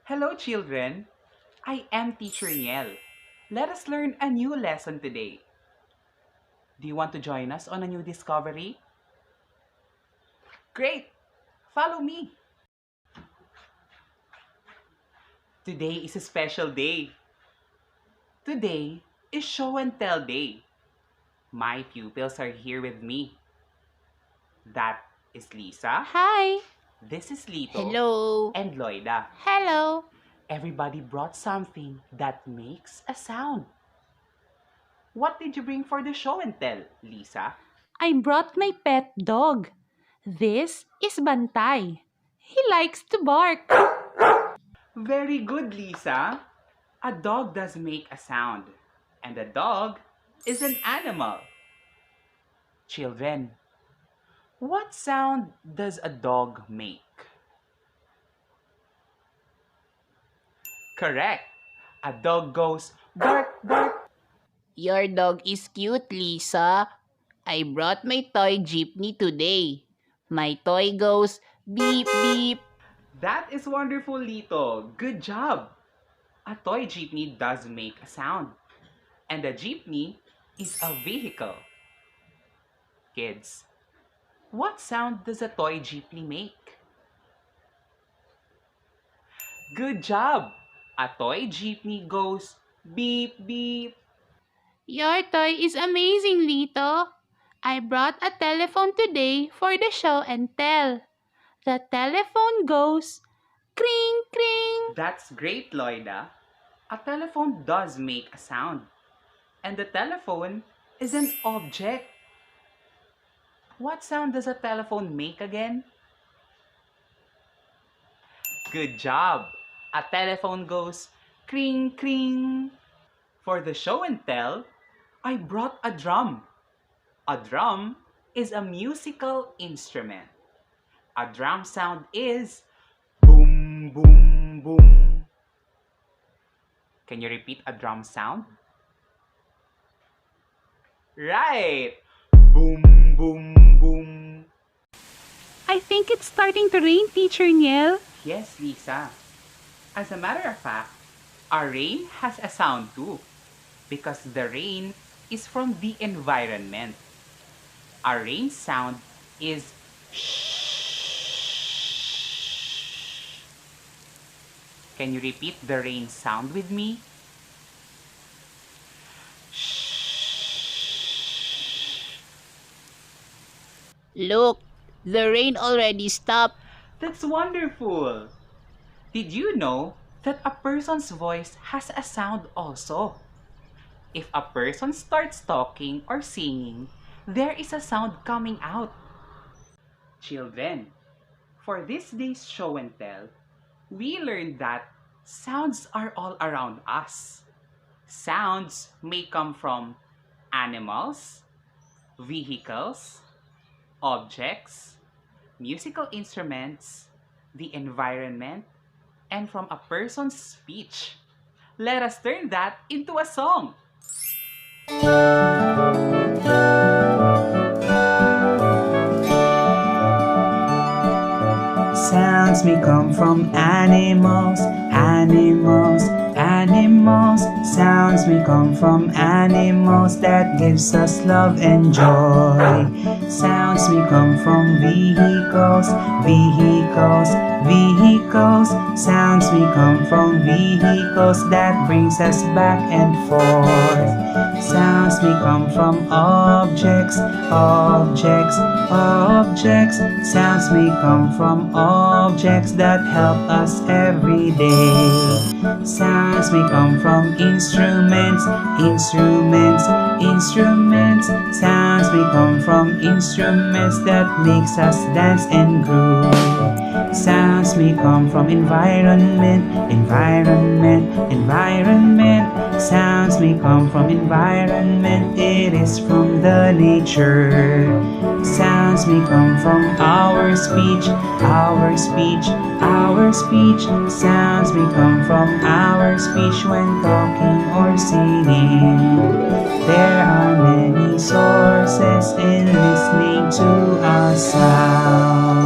Hello, children. I am Teacher Niel. Let us learn a new lesson today. Do you want to join us on a new discovery? Great! Follow me. Today is a special day. Today is Show and Tell Day. My pupils are here with me. That is Lisa. Hi. This is Lito. Hello. And Loida. Hello. Everybody brought something that makes a sound. What did you bring for the show and tell, Lisa? I brought my pet dog. This is Bantay. He likes to bark. Very good, Lisa. A dog does make a sound. And a dog is an animal. Children, what sound does a dog make? Correct. A dog goes bark, bark. Your dog is cute, Lisa. I brought my toy jeepney today. My toy goes beep beep. That is wonderful, Lito. Good job. A toy jeepney does make a sound. And a jeepney is a vehicle. Kids, what sound does a toy jeepney make? Good job. A toy jeepney goes beep beep. Your toy is amazing, Lito. I brought a telephone today for the show and tell. The telephone goes kring kring. That's great, Loida. A telephone does make a sound. And the telephone is an object. What sound does a telephone make again? Good job. A telephone goes kring kring. For the show and tell, I brought a drum. A drum is a musical instrument. A drum sound is boom, boom, boom. Can you repeat a drum sound? Right! Boom, boom, boom. I think it's starting to rain, Teacher Niel. Yes, Lisa. As a matter of fact, our rain has a sound too, because the rain is from the environment. Our rain sound is shh. Can you repeat the rain sound with me? Shh. Look, the rain already stopped. That's wonderful! Did you know that a person's voice has a sound also? If a person starts talking or singing, there is a sound coming out. Children, for this day's show and tell, we learned that sounds are all around us. Sounds may come from animals, vehicles, objects, musical instruments, the environment, and from a person's speech. Let us turn that into a song. Sounds may come from animals, animals, animals. Sounds may come from animals that gives us love and joy. Sounds may come from vehicles, vehicles, vehicles. Sounds may come from vehicles that brings us back and forth. Sounds may come from objects, objects, objects. Sounds may come from objects that help us every day. Sounds may come from instruments, instruments, instruments. Sounds may come from instruments that makes us dance and groove. Sounds may come from environment, environment, environment. Sounds may come from environment, it is from the nature. Sounds may come from our speech, our speech, our speech. Sounds may come from our speech when talking or singing. There are many sources in listening to a sound.